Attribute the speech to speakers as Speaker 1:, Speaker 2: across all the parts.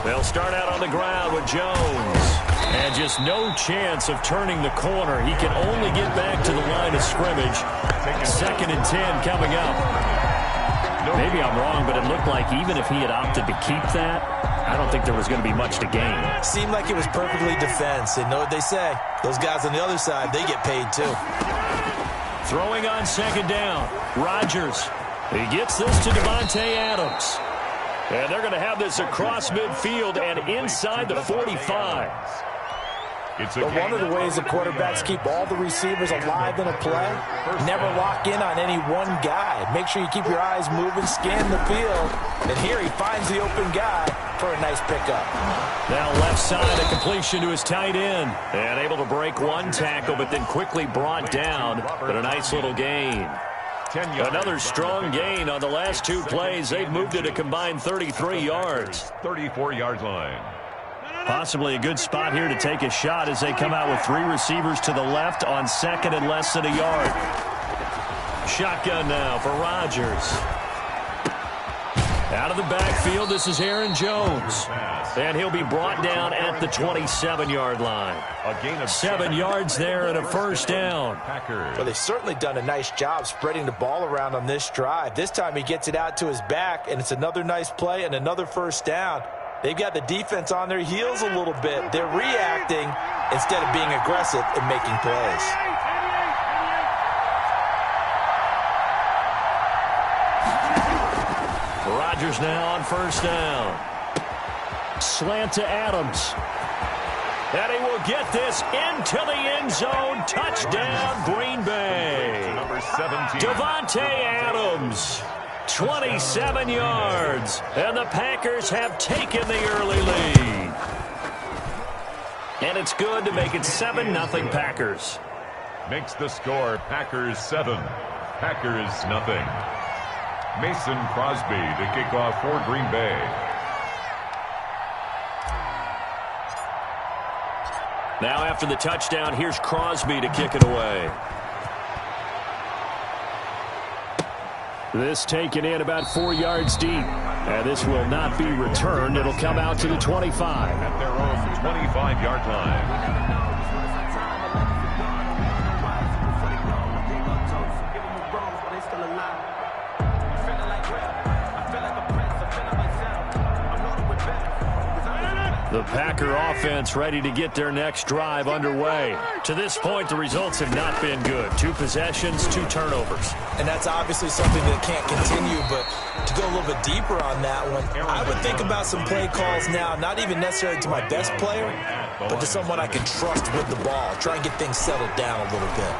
Speaker 1: They'll start out on the ground with Jones. And just no chance of turning the corner. He can only get back to the line of scrimmage. 2nd and 10 coming up. Maybe I'm wrong, but it looked like even if he had opted to keep that, I don't think there was going to be much to gain.
Speaker 2: Seemed like it was perfectly defense. And know what they say? Those guys on the other side, they get paid too.
Speaker 1: Throwing on 2nd down. Rodgers. He gets this to Davante Adams. And they're going to have this across midfield and inside the 45.
Speaker 2: But one of the ways the quarterbacks keep all the receivers alive in a play, never lock in on any one guy. Make sure you keep your eyes moving, scan the field. And here he finds the open guy for a nice pickup.
Speaker 1: Now left side, a completion to his tight end. And able to break one tackle, but then quickly brought down. But a nice little gain. Another strong gain on the last 2 plays. They've moved it a combined 33 yards.
Speaker 3: 34-yard line.
Speaker 1: Possibly a good spot here to take a shot as they come out with 3 receivers to the left on 2nd and less than a yard. Shotgun now for Rodgers. Out of the backfield, this is Aaron Jones. And he'll be brought down at the 27-yard line.
Speaker 3: A gain of
Speaker 1: 7 yards there and a first down.
Speaker 2: Well, they've certainly done a nice job spreading the ball around on this drive. This time he gets it out to his back, and it's another nice play and another first down. They've got the defense on their heels a little bit. They're reacting instead of being aggressive and making plays.
Speaker 1: Rodgers now on first down. Slant to Adams. And he will get this into the end zone. Touchdown, Green Bay.
Speaker 3: Number 17.
Speaker 1: Davante Adams. 27 yards. And the Packers have taken the early lead. And it's good to make it 7-0 Packers.
Speaker 3: Makes the score Packers 7. Packers nothing. Mason Crosby to kick off for Green Bay.
Speaker 1: Now after the touchdown, here's Crosby to kick it away. This taken in about 4 yards deep. And this will not be returned. It'll come out to the 25.
Speaker 3: At their own 25-yard line.
Speaker 1: The Packer offense ready to get their next drive underway. To this point, the results have not been good. 2 possessions, 2 turnovers.
Speaker 2: And that's obviously something that can't continue, but to go a little bit deeper on that one, I would think about some play calls now, not even necessarily to my best player, but to someone I can trust with the ball. Try and get things settled down a little bit.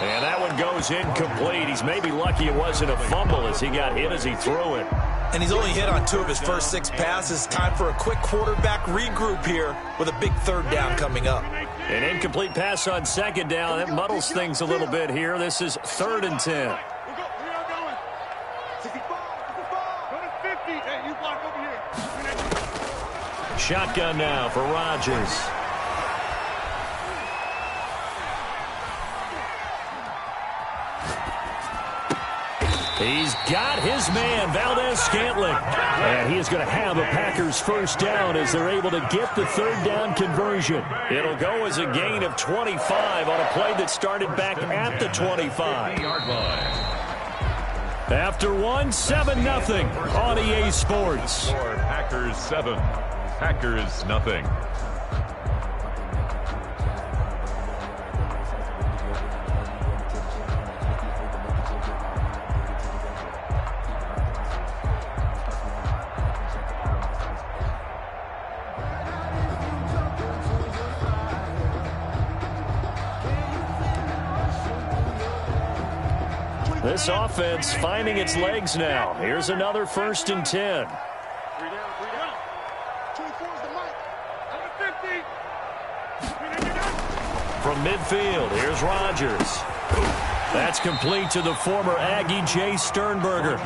Speaker 1: And that one goes incomplete. He's maybe lucky it wasn't a fumble as he got hit as he threw it.
Speaker 2: And he's only hit on 2 of his first 6 passes. Time for a quick quarterback regroup here with a big 3rd down coming up.
Speaker 1: An incomplete pass on 2nd down. That muddles things a little bit here. This is 3rd and 10. Shotgun now for Rodgers. He's got his man, Valdez-Scantling. And he is going to have a Packers first down as they're able to get the 3rd down conversion. It'll go as a gain of 25 on a play that started back at the 25. After one, 7-0 on EA Sports.
Speaker 3: Packers 7. Packers nothing.
Speaker 1: This offense finding its legs now. Here's another 1st and 10. From midfield, here's Rodgers. That's complete to the former Aggie Jay Sternberger.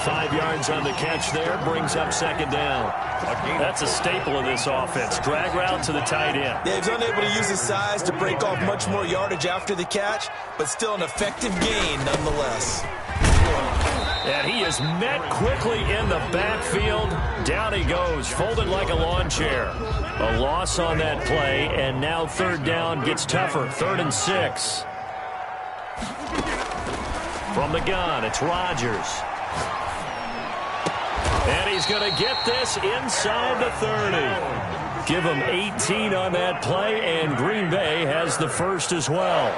Speaker 1: 5 yards on the catch there, brings up 2nd down. That's a staple of this offense. Drag route to the tight end.
Speaker 2: Yeah, he's unable to use his size to break off much more yardage after the catch, but still an effective gain nonetheless.
Speaker 1: And he is met quickly in the backfield. Down he goes, folded like a lawn chair. A loss on that play, and now third down gets tougher. 3rd and 6. From the gun, it's Rodgers. And he's going to get this inside the 30. Give him 18 on that play, and Green Bay has the first as well.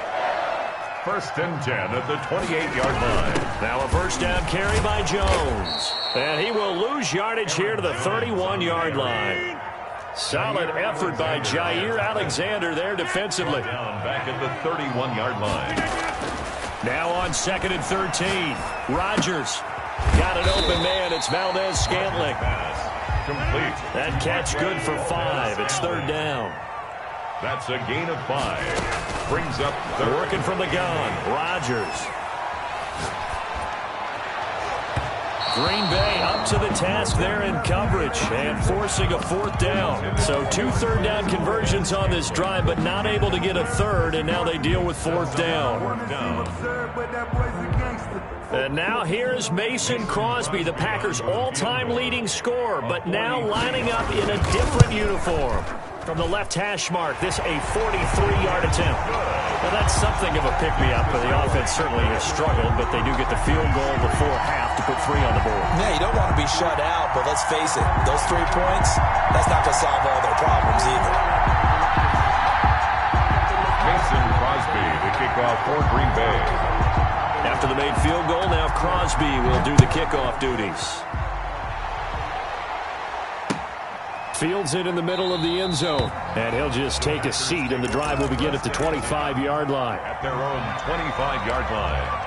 Speaker 3: 1st and 10 at the 28-yard line.
Speaker 1: Now a first down carry by Jones. And he will lose yardage here to the 31-yard line. Solid effort by Jair Alexander there defensively.
Speaker 3: Down back at the 31-yard line.
Speaker 1: Now on 2nd and 13. Rodgers got an open man. It's Valdez-Scantling.
Speaker 3: Pass complete.
Speaker 1: That catch good for 5. It's 3rd down.
Speaker 3: That's a gain of 5. Brings up third.
Speaker 1: Working from the gun. Rodgers. Green Bay up to the task there in coverage and forcing a 4th down. So 2 third-down conversions on this drive, but not able to get a 3rd, and now they deal with 4th down. And now here's Mason Crosby, the Packers' all-time leading scorer, but now lining up in a different uniform. From the left hash mark, this a 43-yard attempt. Now that's something of a pick-me-up, but the offense certainly has struggled, but they do get the field goal before half to put 3 on the board.
Speaker 2: Yeah, you don't want to be shut out, but let's face it, those 3 points, that's not going to solve all their problems either.
Speaker 3: Mason Crosby to kick off for Green Bay.
Speaker 1: After the made field goal, now Crosby will do the kickoff duties. Fields it in the middle of the end zone. And he'll just take a seat, and the drive will begin at the 25-yard line.
Speaker 3: At their own 25-yard line.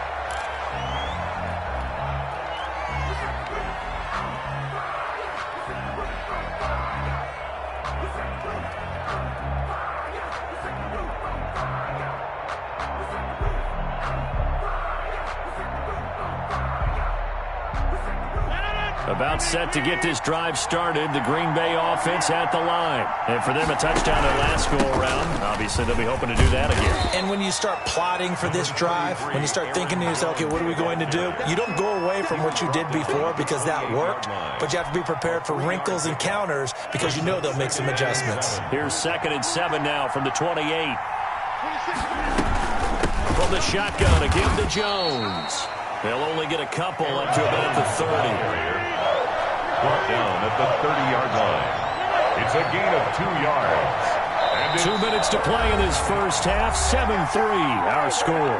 Speaker 1: About set to get this drive started. The Green Bay offense at the line. And for them, a touchdown at last go-around. Obviously, they'll be hoping to do that again.
Speaker 2: And when you start plotting for this drive, when you start thinking to yourself, okay, what are we going to do? You don't go away from what you did before because that worked, but you have to be prepared for wrinkles and counters because you know they'll make some adjustments.
Speaker 1: Here's 2nd and 7 now from the 28. From the shotgun, again to Jones. They'll only get a couple up to about the 30.
Speaker 3: Brought down at the 30-yard line. It's a gain of 2 yards. And
Speaker 1: 2 minutes to play in this first half. 7-3, our score.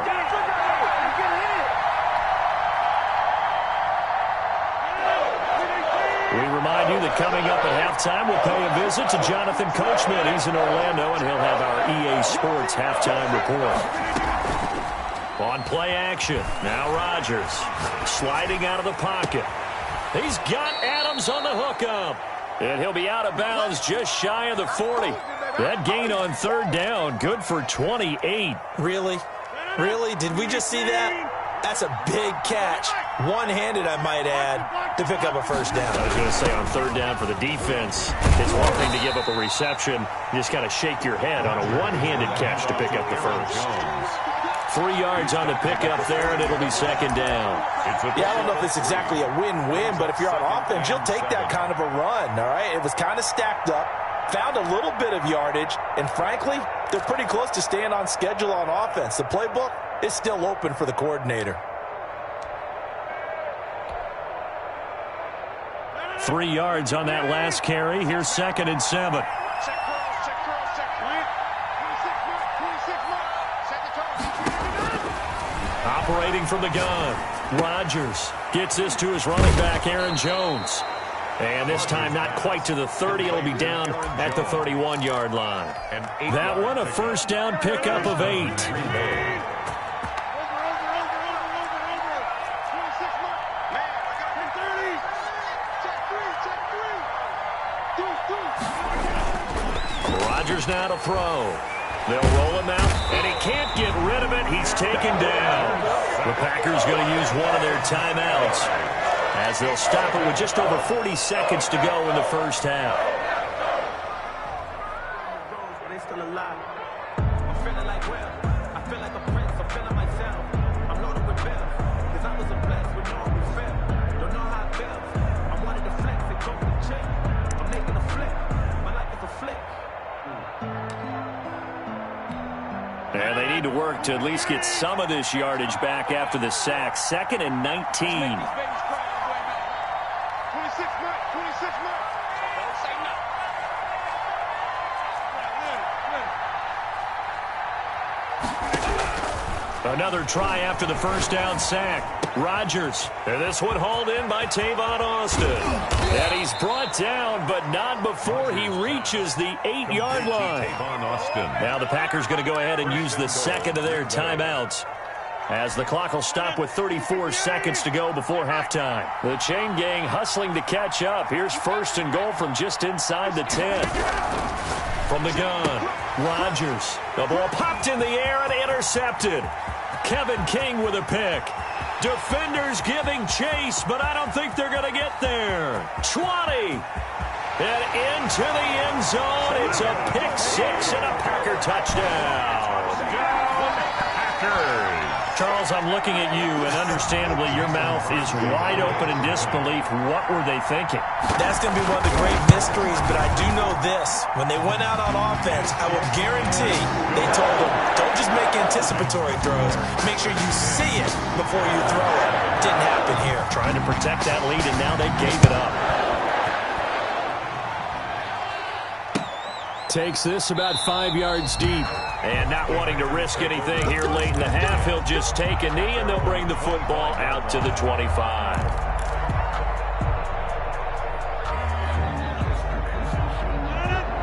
Speaker 1: We remind you that coming up at halftime, we'll pay a visit to Jonathan Coachman. He's in Orlando, and he'll have our EA Sports halftime report. On play action, now Rodgers sliding out of the pocket. He's got Adams on the hookup. And he'll be out of bounds just shy of the 40. That gain on 3rd down, good for 28.
Speaker 2: Really? Really? Did we just see that? That's a big catch. One-handed, I might add, to pick up a first down.
Speaker 1: I was going to say on 3rd down for the defense, it's one thing to give up a reception. You just got to shake your head on a one-handed catch to pick up the first. 3 yards on the pickup there, and it'll be 2nd down.
Speaker 2: Yeah, I don't know if it's exactly a win-win, but if you're on offense, you'll take that kind of a run, all right? It was kind of stacked up, found a little bit of yardage, and frankly, they're pretty close to staying on schedule on offense. The playbook is still open for the coordinator.
Speaker 1: 3 yards on that last carry. Here's 2nd and 7. Operating from the gun, Rodgers gets this to his running back, Aaron Jones. And this time not quite to the 30. It'll be down at the 31-yard line. That one a first down pickup of 8. Rodgers now to throw. They'll roll him out, and he can't get rid of it. He's taken down. The Packers going to use one of their timeouts as they'll stop it with just over 40 seconds to go in the first half.
Speaker 4: I feel like a prince, I'm feeling myself. I'm loaded with bills, because I was a blessed.
Speaker 1: work to at least get some of this yardage back after the sack. 2nd and 19. Another try after the first down sack. Rodgers. And this one hauled in by Tavon Austin. And he's brought down, but not before he reaches the 8-yard line.
Speaker 3: Tavon Austin.
Speaker 1: Now the Packers going to go ahead and use the second of their timeouts, as the clock will stop with 34 seconds to go before halftime. The chain gang hustling to catch up. Here's 1st and goal from just inside the 10. From the gun, Rodgers. The ball popped in the air and intercepted. Kevin King with a pick. Defenders giving chase, but I don't think they're going to get there. 20. And into the end zone. It's a pick 6 and a Packer touchdown.
Speaker 3: Packers.
Speaker 1: Charles, I'm looking at you, and understandably your mouth is wide open in disbelief. What were they thinking?
Speaker 2: That's going to be one of the great mysteries, but I do know this. When they went out on offense, I will guarantee they told them, don't just make anticipatory throws. Make sure you see it before you throw it. Didn't happen here.
Speaker 1: Trying to protect that lead, and now they gave it up. Takes this about 5 yards deep. And not wanting to risk anything here late in the half, he'll just take a knee, and they'll bring the football out to the 25.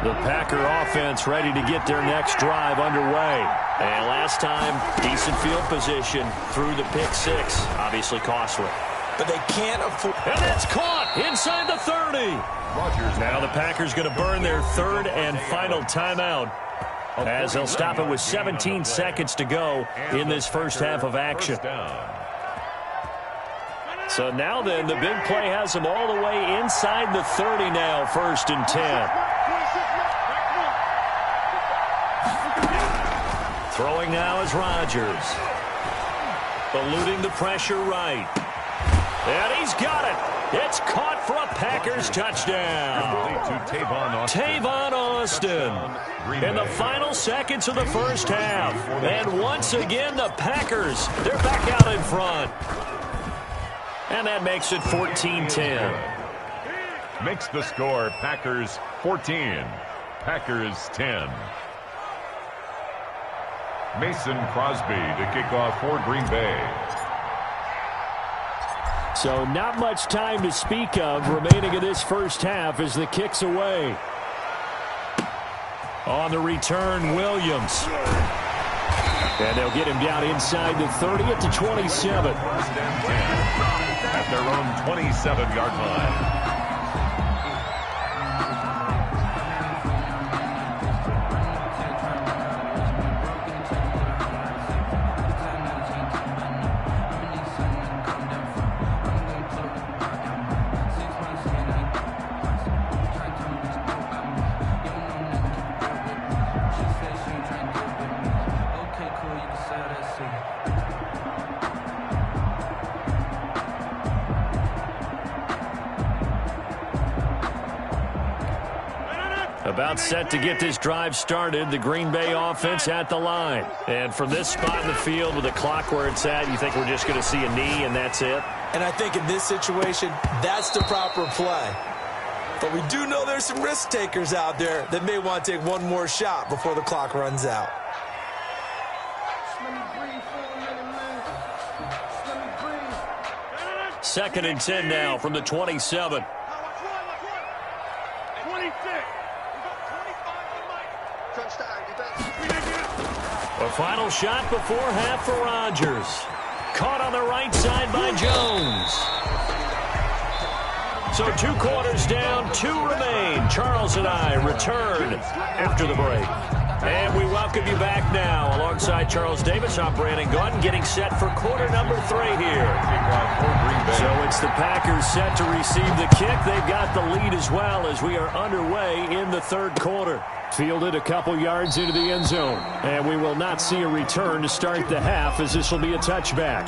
Speaker 1: The Packer offense ready to get their next drive underway. And last time, decent field position through the pick 6. Obviously costly.
Speaker 2: But they can't afford...
Speaker 1: And that's caught inside the 30.
Speaker 3: Rodgers.
Speaker 1: Now the Packers going to burn their 3rd and final timeout, as they'll stop it with 17 seconds to go in this first half of action. So now then, the big play has them all the way inside the 30 now, 1st and 10. Throwing now is Rodgers. Eluding the pressure right. And he's got it. It's caught for a Packers touchdown. Tavon Austin. In the final seconds of the first half. And once again, the Packers, they're back out in front. And that makes it 14-10.
Speaker 3: Makes the score Packers 14, Packers 10. Mason Crosby to kick off for Green Bay.
Speaker 1: So not much time to speak of remaining in this first half as the kick's away. On the return, Williams. And they'll get him down inside the 30 at the 27.
Speaker 3: At their own 27-yard line.
Speaker 1: About set to get this drive started. The Green Bay offense at the line. And from this spot in the field with the clock where it's at, you think we're just going to see a knee and that's it?
Speaker 2: And I think in this situation, that's the proper play. But we do know there's some risk takers out there that may want to take one more shot before the clock runs out.
Speaker 1: Second and 10 now from the 27. A final shot before half for Rodgers. Caught on the right side by Jones. So 2 quarters down, 2 remain. Charles and I return after the break. And we welcome you back now. Alongside Charles Davis, I'm Brandon Gordon, getting set for quarter number 3 here. So it's the Packers set to receive the kick. They've got the lead as well as we are underway in the 3rd quarter. Fielded a couple yards into the end zone. And we will not see a return to start the half, as this will be a touchback.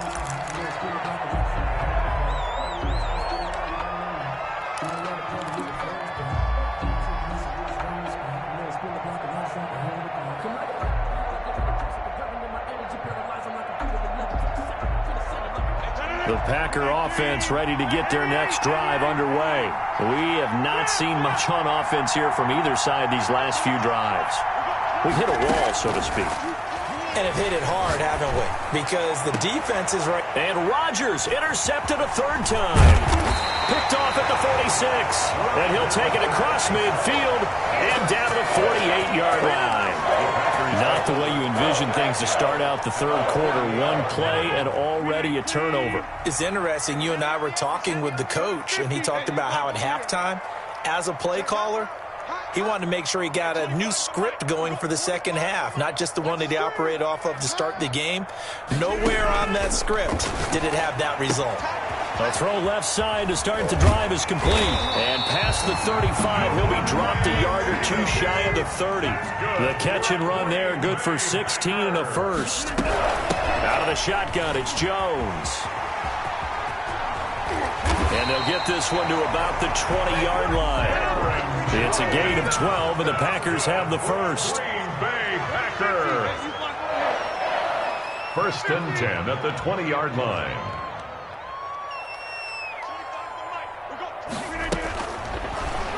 Speaker 1: The Packer offense ready to get their next drive underway. We have not seen much on offense here from either side these last few drives. We've hit a wall, so to speak.
Speaker 2: And have hit it hard, haven't we? Because the defense is right.
Speaker 1: And Rodgers intercepted a third time. Picked off at the 46. And he'll take it across midfield and down to the 48-yard line. Not the way you envision things to start out the third quarter. One play and already a turnover.
Speaker 2: It's interesting. You and I were talking with the coach, and he talked about how at halftime, as a play caller, he wanted to make sure he got a new script going for the second half, not just the one that he operated off of to start the game. Nowhere on that script did it have that result.
Speaker 1: A throw left side to start the drive is complete. And past the 35, he'll be dropped a yard or two shy of the 30. The catch and run there, good for 16 and a first. Out of the shotgun, it's Jones. And they'll get this one to about the 20-yard line. It's a gain of 12, and the Packers have the first.
Speaker 3: Green Bay Packers. 1st and 10 at the 20-yard line.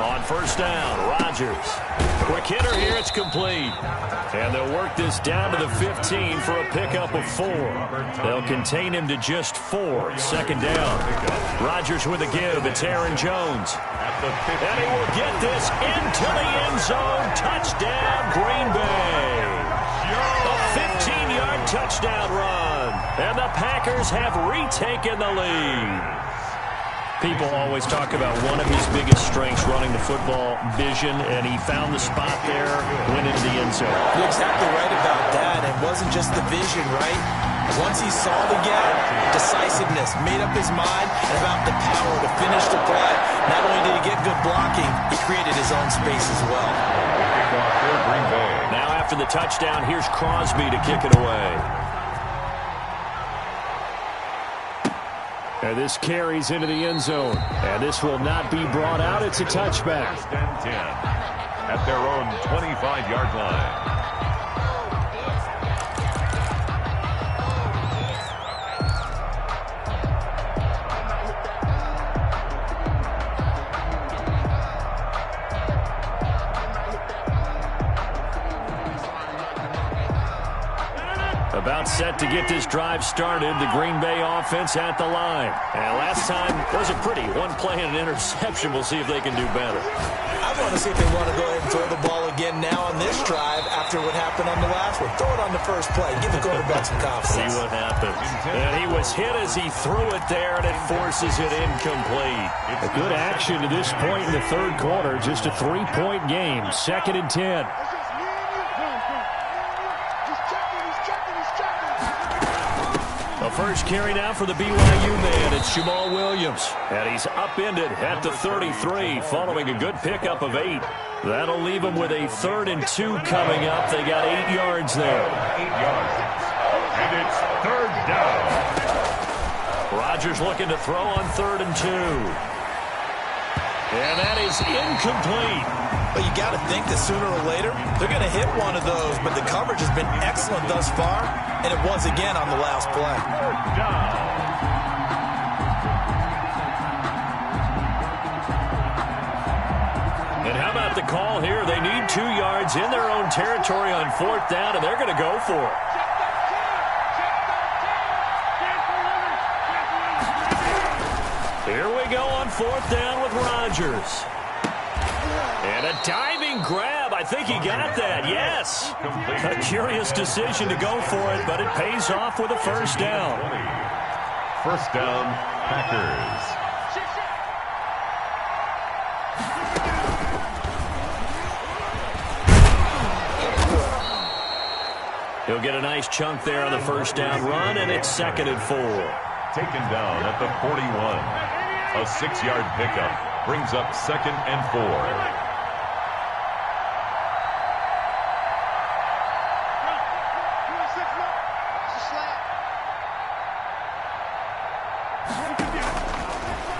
Speaker 1: On first down, Rodgers. Quick hitter here, it's complete. And they'll work this down to the 15 for a pickup of 4. They'll contain him to just 4. Second down. Rodgers with a give. It's Aaron Jones. And he will get this into the end zone. Touchdown, Green Bay. A 15-yard touchdown run. And the Packers have retaken the lead. People always talk about one of his biggest strengths running the football, vision, and he found the spot there, went into the end zone.
Speaker 2: You're exactly right about that. It wasn't just the vision, right? Once he saw the gap, decisiveness, made up his mind, and about the power to finish the play. Not only did he get good blocking, he created his own space as well.
Speaker 1: Now after the touchdown, here's Crosby to kick it away. And this carries into the end zone. And this will not be brought out. It's a touchback.
Speaker 3: 1st and 10 at their own 25-yard line.
Speaker 1: About set to get this drive started. The Green Bay offense at the line. And last time was a pretty one play and an interception. We'll see if they can do better.
Speaker 2: I want to see if they want to go ahead and throw the ball again now on this drive after what happened on the last one. Throw it on the first play. Give the quarterback some confidence.
Speaker 1: See what happens. And he was hit as he threw it there, and it forces it incomplete. A good action to this point in the third quarter. Just a 3-point game. 2nd and 10. The first carry now for the BYU man. It's Jamal Williams. And he's upended at the 33 following a good pickup of 8. That'll leave him with a 3rd and 2 coming up. They got 8 yards there.
Speaker 3: 8 yards. And it's 3rd down.
Speaker 1: Rodgers looking to throw on 3rd and 2. And that is incomplete.
Speaker 2: But you got to think that sooner or later, they're going to hit one of those. But the coverage has been excellent thus far, and it was again on the last play.
Speaker 3: 3rd down.
Speaker 1: And how about the call here? They need 2 yards in their own territory on 4th down, and they're going to go for it. Here we go on 4th down with Rodgers. And a diving grab. I think he got that. Yes. A curious decision to go for it, but it pays off with a 1st down.
Speaker 3: 1st down, Packers.
Speaker 1: He'll get a nice chunk there on the 1st down run, and it's 2nd and 4.
Speaker 3: Taken down at the 41. A 6-yard pickup brings up 2nd and 4.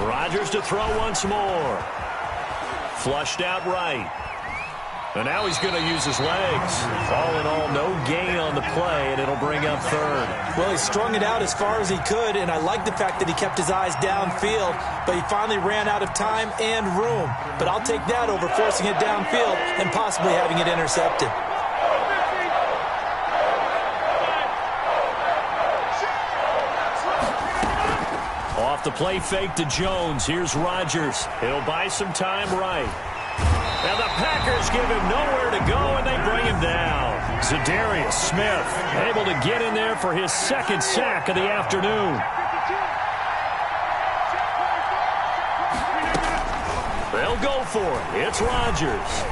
Speaker 3: Rodgers
Speaker 1: to throw once more. Flushed out right. And now he's going to use his legs. All in all, no gain on the play, and it'll bring up third.
Speaker 2: Well, he strung it out as far as he could, and I like the fact that he kept his eyes downfield, but he finally ran out of time and room. But I'll take that over forcing it downfield and possibly having it intercepted.
Speaker 1: Off the play fake to Jones. Here's Rodgers. He'll buy some time right. And the Packers give him nowhere to go, and they bring him down. Zadarius Smith able to get in there for his second sack of the afternoon. They'll go for it. It's Rodgers.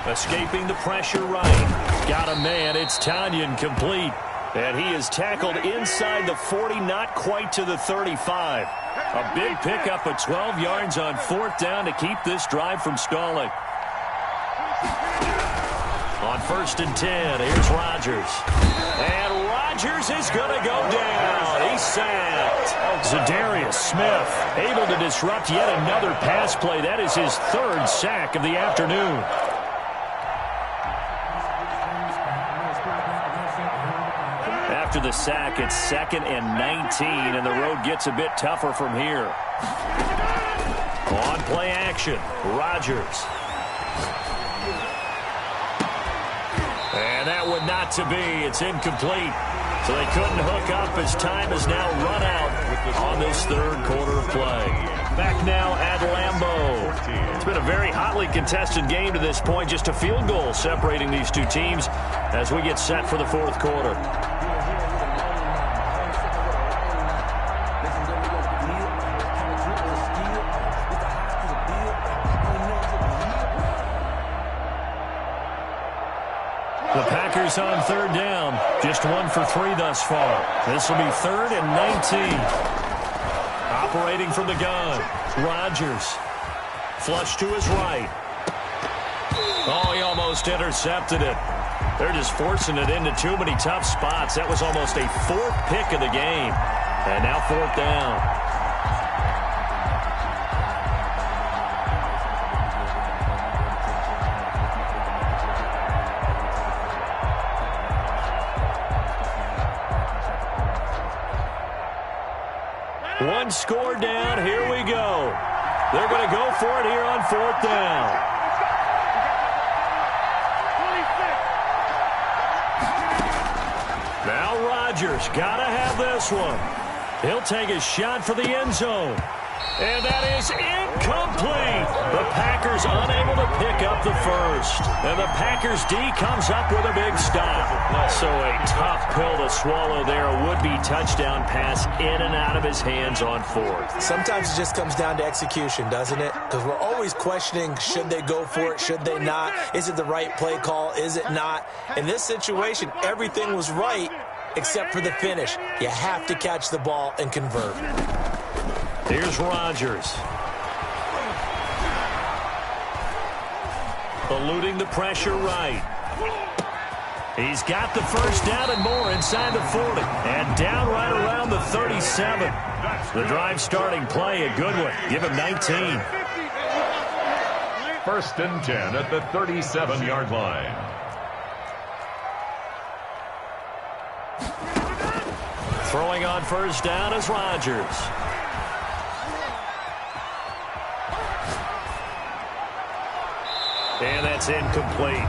Speaker 1: Escaping the pressure right. Got a man. It's Tanyan complete. And he is tackled inside the 40, not quite to the 35. A big pickup of 12 yards on fourth down to keep this drive from stalling. On 1st and 10, here's Rodgers. And Rodgers is going to go down. He's sacked. Zadarius Smith able to disrupt yet another pass play. That is his 3rd sack of the afternoon. After the sack, it's 2nd and 19, and the road gets a bit tougher from here. On play action, Rodgers. And that one not to be. It's incomplete. So they couldn't hook up as time has now run out on this 3rd quarter of play. Back now at Lambeau. It's been a very hotly contested game to this point. Just a field goal separating these two teams as we get set for the 4th quarter. The Packers on 3rd down. Just 1 for 3 thus far. This will be 3rd and 19. Operating from the gun. Rodgers. Flush to his right. Oh, he almost intercepted it. They're just forcing it into too many tough spots. That was almost a 4th pick of the game. And now 4th down. One score down. Here we go. They're going to go for it here on 4th down. Now Rodgers got to have this one. He'll take a shot for the end zone. And that is incomplete. The Packers unable to pick up the first. And the Packers D comes up with a big stop. So a tough pill to swallow there. A would-be touchdown pass in and out of his hands on 4th.
Speaker 2: Sometimes it just comes down to execution, doesn't it? Because we're always questioning, should they go for it, should they not? Is it the right play call, is it not? In this situation, everything was right except for the finish. You have to catch the ball and convert.
Speaker 1: Here's Rodgers. Eluding the pressure right. He's got the first down and more inside the 40. And down right around the 37. The drive starting play, a good one. Give him 19.
Speaker 3: 1st and 10 at the 37-yard line.
Speaker 1: Throwing on 1st down is Rodgers. And that's incomplete.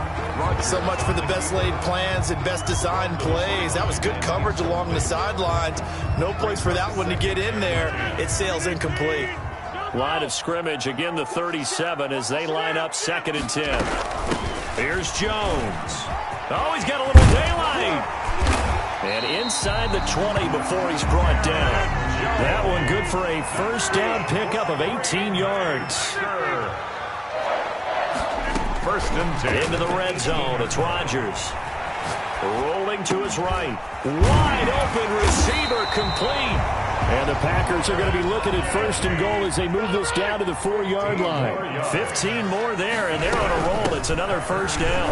Speaker 2: So much for the best laid plans and best designed plays. That was good coverage along the sidelines. No place for that one to get in there. It sails incomplete.
Speaker 1: Line of scrimmage, again the 37 as they line up 2nd and 10. Here's Jones. Oh, he's got a little daylight. And inside the 20 before he's brought down. That one good for a 1st down pickup of 18 yards.
Speaker 3: 1st and 10.
Speaker 1: Into the red zone. It's Rodgers. Rolling to his right. Wide open receiver complete. And the Packers are going to be looking at 1st and goal as they move this down to the 4-yard line. 15 more there, and they're on a roll. It's another 1st down.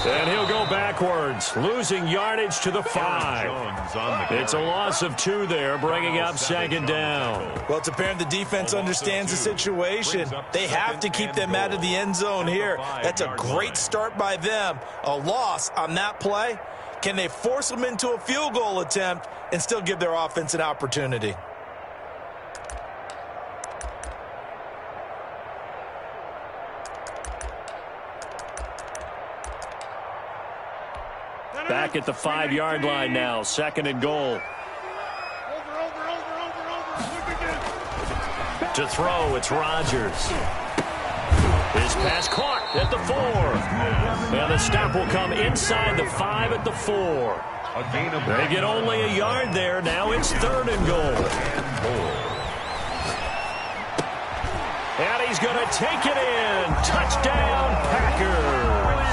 Speaker 1: And he'll go backwards, losing yardage to the 5. It's a loss of 2 there, bringing up 2nd down.
Speaker 2: Well, it's apparent the defense understands the situation. They have to keep them out of the end zone here. That's a great start by them. A loss on that play. Can they force them into a field goal attempt and still give their offense an opportunity?
Speaker 1: Back at the 5-yard line now, 2nd and goal. To throw, it's Rodgers. His pass caught at the 4. And the stop will come inside the 5 at the 4. They get only a yard there. Now it's 3rd and goal. And he's going to take it in. Touchdown, Packers.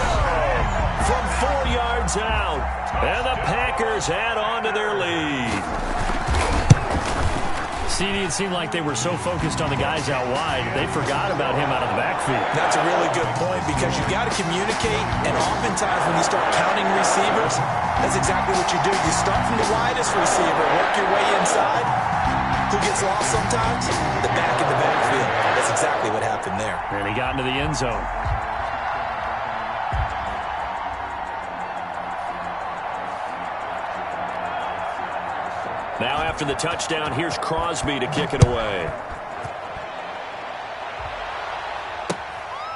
Speaker 1: From 4 yards out. And the Packers add on to their lead. CD, it seemed like they were so focused on the guys out wide, they forgot about him out of the backfield.
Speaker 2: That's a really good point because you've got to communicate, and oftentimes when you start counting receivers, that's exactly what you do. You start from the widest receiver, work your way inside. Who gets lost sometimes? The back in the backfield. That's exactly what happened there.
Speaker 1: And he got into the end zone. Now after the touchdown, here's Crosby to kick it away.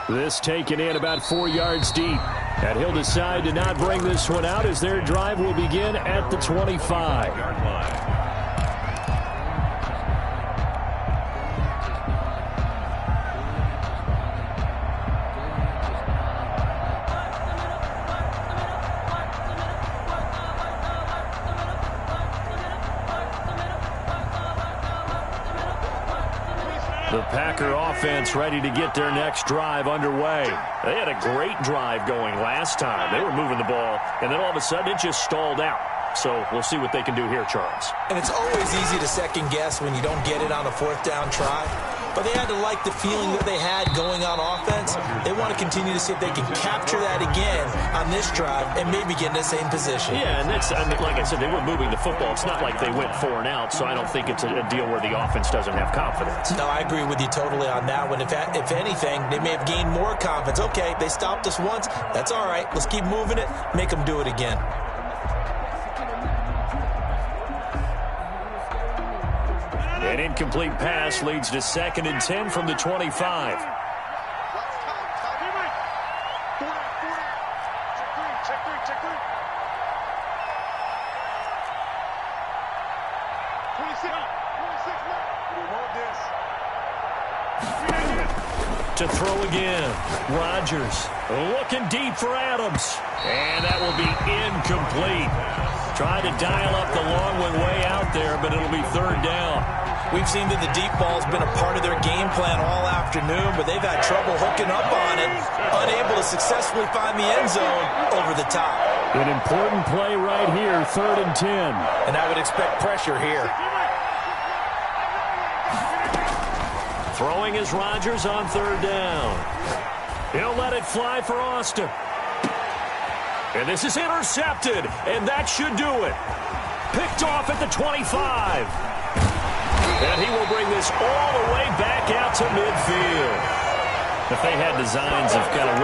Speaker 1: This taken in about 4 yards deep. And he'll decide to not bring this one out as their drive will begin at the 25. The Packer offense ready to get their next drive underway. They had a great drive going last time. They were moving the ball, and then all of a sudden it just stalled out. So we'll see what they can do here, Charles.
Speaker 2: And it's always easy to second guess when you don't get it on a 4th down try. But they had to like the feeling that they had going on offense. They want to continue to see if they can capture that again on this drive and maybe get in the same position.
Speaker 1: Yeah, and that's, I mean, like I said, they were moving the football. It's not like they went 4 and out, so I don't think it's a deal where the offense doesn't have confidence.
Speaker 2: No, I agree with you totally on that one. If anything, they may have gained more confidence. Okay, they stopped us once. That's all right. Let's keep moving it. Make them do it again.
Speaker 1: An incomplete pass leads to 2nd and 10 from the 25. To throw again. Rodgers looking deep for Adams. And that will be incomplete. Trying to dial up the long one way out there, but it'll be 3rd down.
Speaker 2: We've seen that the deep ball's been a part of their game plan all afternoon, but they've had trouble hooking up on it, unable to successfully find the end zone over the top.
Speaker 1: An important play right here, 3rd and 10.
Speaker 2: And I would expect pressure here.
Speaker 1: Throwing is Rodgers on 3rd down. He'll let it fly for Austin. And this is intercepted, and that should do it. Picked off at the 25. And he will bring this all the way back out to midfield. If they had designs of kind of